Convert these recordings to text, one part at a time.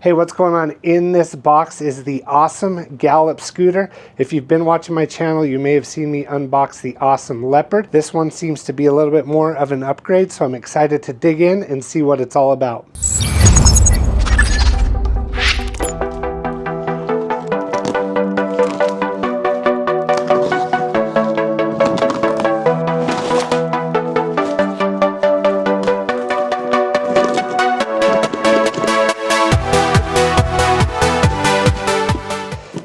Hey, what's going on? In this box is the Ausom Gallop scooter. If you've been watching my channel, you may have seen me unbox the Ausom Leopard. This one seems to be a little bit more of an upgrade, so I'm excited to dig in and see what it's all about.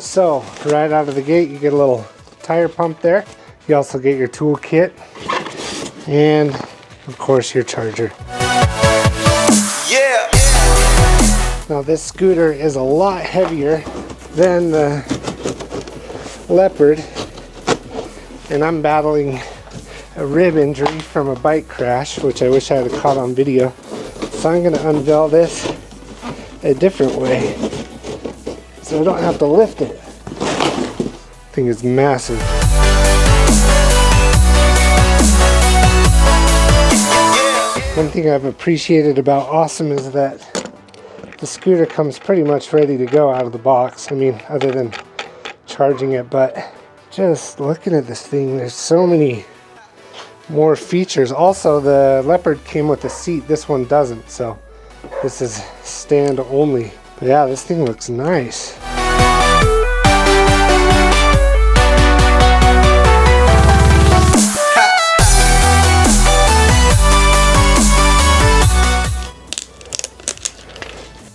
So right out of the gate, you get a little tire pump there. You also get your tool kit and of course your charger. Yeah. Now this scooter is a lot heavier than the Leopard, and I'm battling a rib injury from a bike crash, which I wish I had caught on video. So I'm going to unveil this a different way so I don't have to lift it. Thing is massive. One thing I've appreciated about Ausom is that the scooter comes pretty much ready to go out of the box. I mean, other than charging it, but just looking at this thing, there's so many more features. Also, the Leopard came with a seat. This one doesn't, so this is stand only. But yeah, this thing looks nice.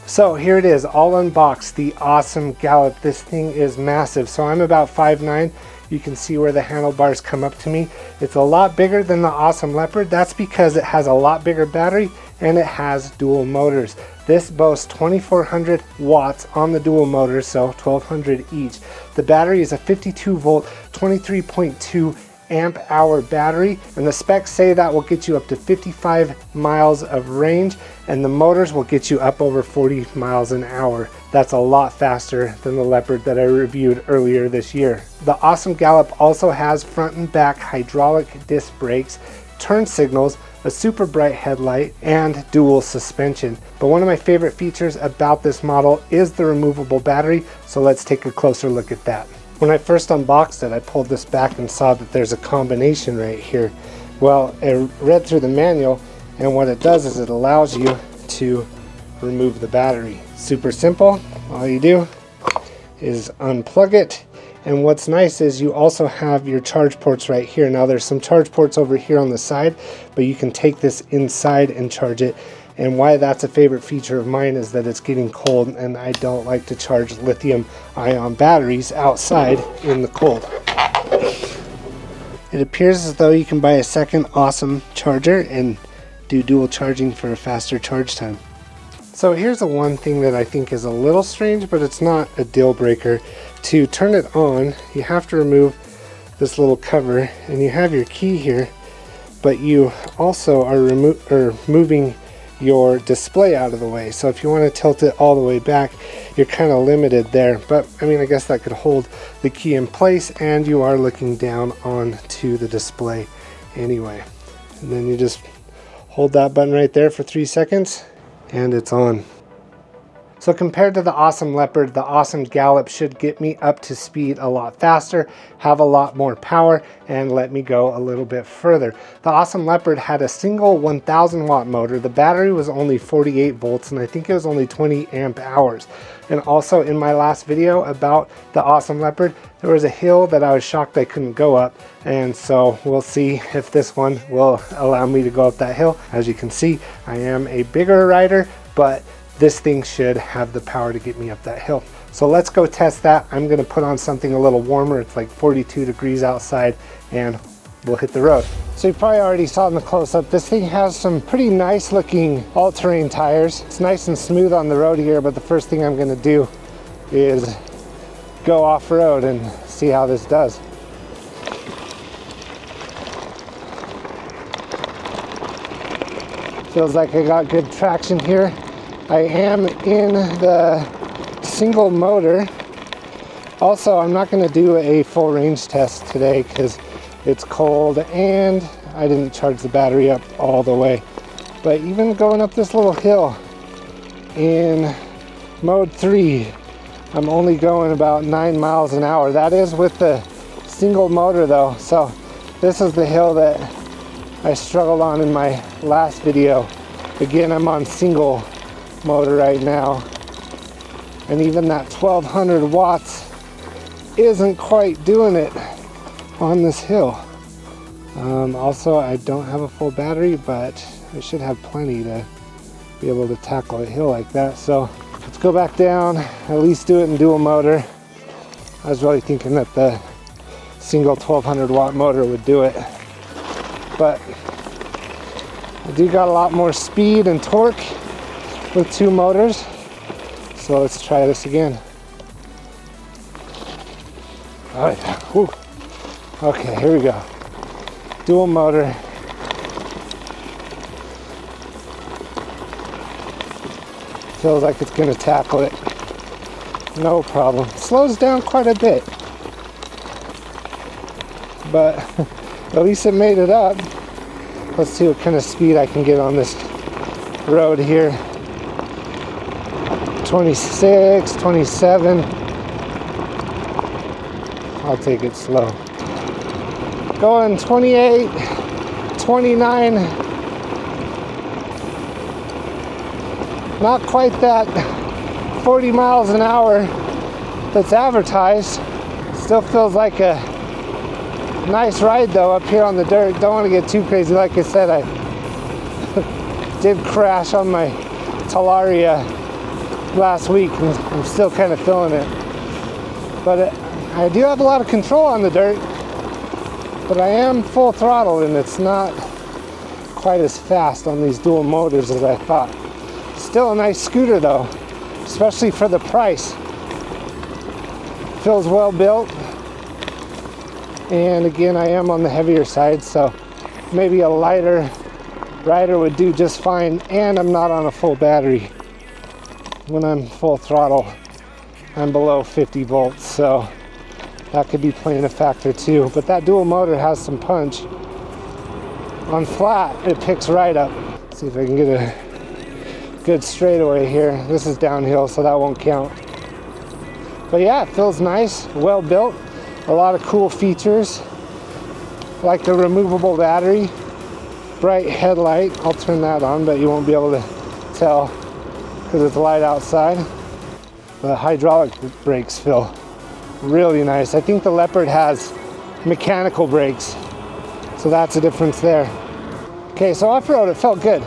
So here it is, all unboxed, the Ausom Gallop. This thing is massive. So I'm about 5'9". You can see where the handlebars come up to me. It's a lot bigger than the Ausom Leopard. That's because it has a lot bigger battery and it has dual motors. This boasts 2400 watts on the dual motors, so 1200 each. The battery is a 52 volt, 23.2 amp hour battery, and the specs say that will get you up to 55 miles of range, and the motors will get you up over 40 miles an hour. That's a lot faster than the Leopard that I reviewed earlier this year. The Ausom Gallop also has front and back hydraulic disc brakes, turn signals, a super bright headlight, and dual suspension. But one of my favorite features about this model is the removable battery, so let's take a closer look at that. When I first unboxed it, I pulled this back and saw that there's a combination right here. Well, I read through the manual, and what it does is it allows you to remove the battery. Super simple. All you do is unplug it, and what's nice is you also have your charge ports right here. Now there's some charge ports over here on the side, but you can take this inside and charge it. And why that's a favorite feature of mine is that it's getting cold, and I don't like to charge lithium-ion batteries outside in the cold. It appears as though you can buy a second Ausom charger and do dual charging for a faster charge time. So here's the one thing that I think is a little strange, but it's not a deal breaker. To turn it on, you have to remove this little cover, and you have your key here, but you also are moving your display out of the way. So if you want to tilt it all the way back, you're kind of limited there. But I mean, I guess that could hold the key in place, and you are looking down onto the display anyway. And then you just hold that button right there for 3 seconds and it's on. So compared to the Ausom Leopard, the Ausom Gallop should get me up to speed a lot faster, have a lot more power, and let me go a little bit further. The Ausom Leopard had a single 1000 watt motor. The battery was only 48 volts, and I think it was only 20 amp hours. And also in my last video about the Ausom Leopard, there was a hill that I was shocked I couldn't go up. And so we'll see if this one will allow me to go up that hill. As you can see, I am a bigger rider, but this thing should have the power to get me up that hill. So let's go test that. I'm gonna put on something a little warmer. It's like 42 degrees outside, and we'll hit the road. So you probably already saw in the close-up, this thing has some pretty nice looking all-terrain tires. It's nice and smooth on the road here, but the first thing I'm gonna do is go off-road and see how this does. Feels like I got good traction here. I am in the single motor. Also, I'm not going to do a full range test today because it's cold and I didn't charge the battery up all the way. But even going up this little hill in Mode 3, I'm only going about 9 miles an hour. That is with the single motor though. So this is the hill that I struggled on in my last video. Again, I'm on single motor right now. And even that 1200 watts isn't quite doing it on this hill. Also, I don't have a full battery, but I should have plenty to be able to tackle a hill like that. So let's go back down, at least do it in dual motor. I was really thinking that the single 1200 watt motor would do it, but I do got a lot more speed and torque with two motors. So let's try this again. Oh yeah, whew. Okay, here we go. Dual motor. Feels like it's gonna tackle it. No problem. Slows down quite a bit, but at least it made it up. Let's see what kind of speed I can get on this road here. 26, 27. I'll take it slow. Going 28, 29. Not quite that 40 miles an hour that's advertised. Still feels like a nice ride though up here on the dirt. Don't want to get too crazy. Like I said, I did crash on my Talaria last week and I'm still kind of feeling it. But I do have a lot of control on the dirt, but I am full throttle and it's not quite as fast on these dual motors as I thought. Still a nice scooter though, especially for the price. Feels well built, and again I am on the heavier side, so maybe a lighter rider would do just fine, and I'm not on a full battery. When I'm full throttle, I'm below 50 volts, so that could be playing a factor too. But that dual motor has some punch. On flat, it picks right up. Let's see if I can get a good straightaway here. This is downhill, so that won't count. But yeah, it feels nice, well built. A lot of cool features, like the removable battery, bright headlight. I'll turn that on, but you won't be able to tell because it's light outside. The hydraulic brakes feel really nice. I think the Leopard has mechanical brakes, so that's a difference there. Okay, so off-road, it felt good.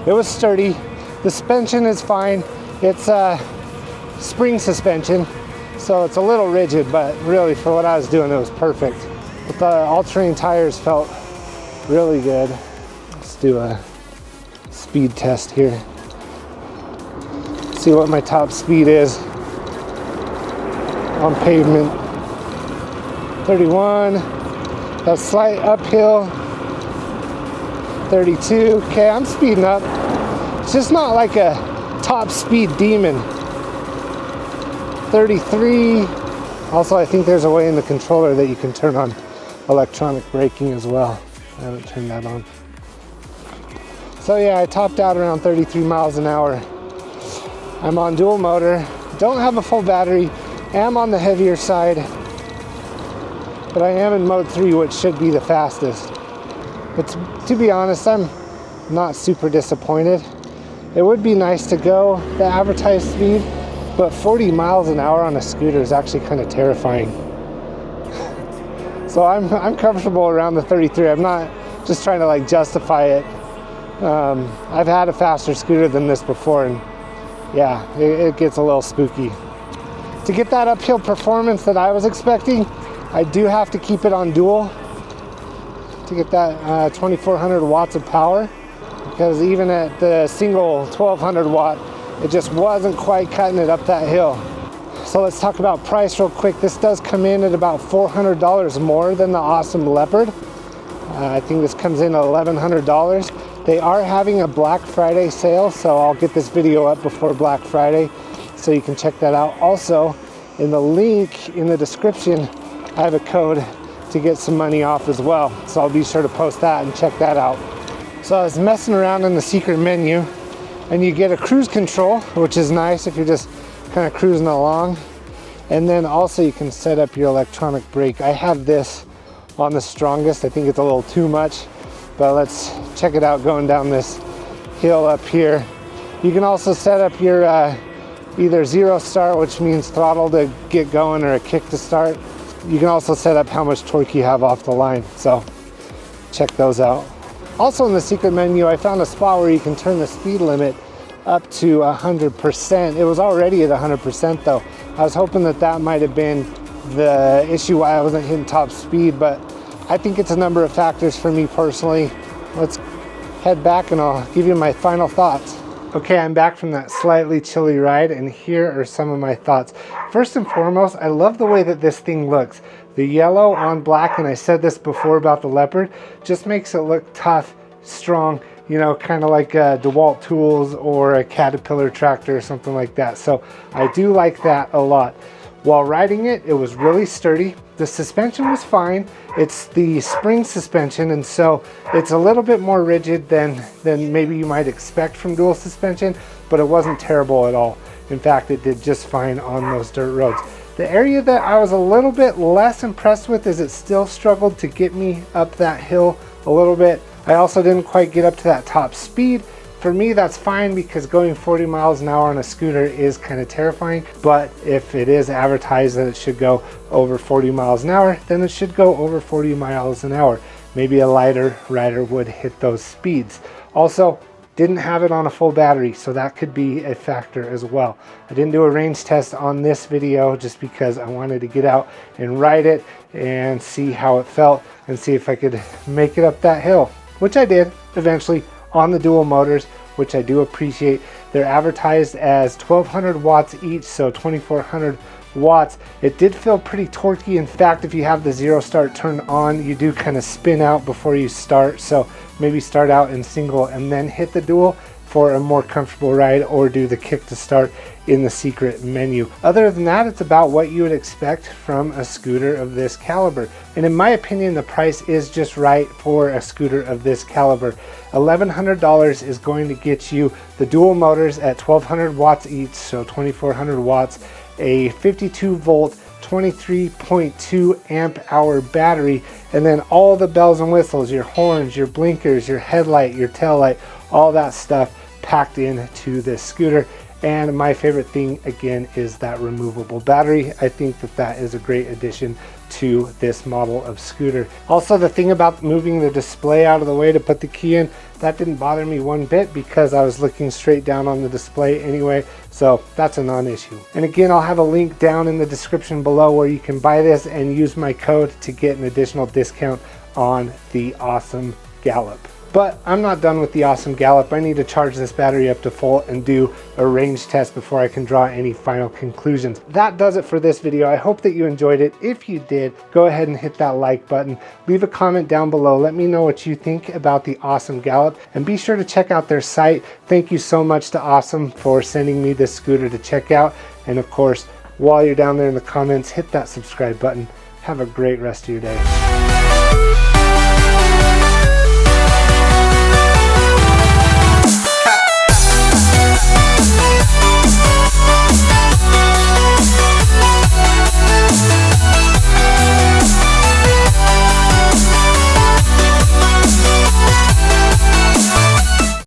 It was sturdy. The suspension is fine. It's spring suspension, so it's a little rigid, but really for what I was doing, it was perfect. But the all-terrain tires felt really good. Let's do a speed test here. See what my top speed is on pavement. 31, that's slight uphill. 32, okay, I'm speeding up. It's just not like a top speed demon. 33, also I think there's a way in the controller that you can turn on electronic braking as well. I haven't turned that on. So yeah, I topped out around 33 miles an hour. I'm on dual motor, don't have a full battery, am on the heavier side, but I am in mode 3, which should be the fastest. But to be honest, I'm not super disappointed. It would be nice to go the advertised speed, but 40 miles an hour on a scooter is actually kind of terrifying. So I'm comfortable around the 33. I'm not just trying to like justify it. I've had a faster scooter than this before, and yeah, it gets a little spooky. To get that uphill performance that I was expecting, I do have to keep it on dual to get that 2400 watts of power, because even at the single 1200 watt, it just wasn't quite cutting it up that hill. So let's talk about price real quick. This does come in at about $400 more than the Ausom Leopard. I think this comes in at $1,100. They are having a Black Friday sale, so I'll get this video up before Black Friday, so you can check that out. Also, in the link in the description, I have a code to get some money off as well, so I'll be sure to post that and check that out. So I was messing around in the secret menu, and you get a cruise control, which is nice if you're just kind of cruising along. And then also you can set up your electronic brake. I have this on the strongest. I think it's a little too much, but let's check it out going down this hill up here. You can also set up your either zero start, which means throttle to get going, or a kick to start. You can also set up how much torque you have off the line, so check those out. Also in the secret menu, I found a spot where you can turn the speed limit up to 100%. It was already at 100% though. I was hoping that that might have been the issue why I wasn't hitting top speed, but I think it's a number of factors for me personally. Let's head back and I'll give you my final thoughts. Okay, I'm back from that slightly chilly ride, and here are some of my thoughts. First and foremost, I love the way that this thing looks. The yellow on black, and I said this before about the Leopard, just makes it look tough, strong, you know, kind of like a DeWalt Tools or a Caterpillar tractor or something like that. So I do like that a lot. While riding it, it was really sturdy. The suspension was fine. It's the spring suspension, and so it's a little bit more rigid than maybe you might expect from dual suspension, but it wasn't terrible at all. In fact, it did just fine on those dirt roads. The area that I was a little bit less impressed with is it still struggled to get me up that hill a little bit. I also didn't quite get up to that top speed. For me, that's fine because going 40 miles an hour on a scooter is kind of terrifying, but if it is advertised that it should go over 40 miles an hour, then it should go over 40 miles an hour. Maybe a lighter rider would hit those speeds. Also, didn't have it on a full battery, so that could be a factor as well. I didn't do a range test on this video just because I wanted to get out and ride it and see how it felt and see if I could make it up that hill, which I did eventually on the dual motors, which I do appreciate. They're advertised as 1200 watts each, so 2400 watts. It did feel pretty torquey. In fact, if you have the zero start turned on, you do kind of spin out before you start, so maybe start out in single and then hit the dual for a more comfortable ride, or do the kick to start in the secret menu. Other than that, it's about what you would expect from a scooter of this caliber. And in my opinion, the price is just right for a scooter of this caliber. $1,100 is going to get you the dual motors at 1200 watts each, so 2400 watts, a 52 volt 23.2 amp hour battery, and then all the bells and whistles, your horns, your blinkers, your headlight, your tail light, all that stuff packed into this scooter. And my favorite thing again is that removable battery. I think that that is a great addition to this model of scooter. Also, the thing about moving the display out of the way to put the key in, that didn't bother me one bit because I was looking straight down on the display anyway, so that's a non-issue. And again, I'll have a link down in the description below where you can buy this and use my code to get an additional discount on the Ausom Gallop. But I'm not done with the Ausom Gallop. I need to charge this battery up to full and do a range test before I can draw any final conclusions. That does it for this video. I hope that you enjoyed it. If you did, go ahead and hit that like button. Leave a comment down below. Let me know what you think about the Ausom Gallop, and be sure to check out their site. Thank you so much to Ausom for sending me this scooter to check out. And of course, while you're down there in the comments, hit that subscribe button. Have a great rest of your day.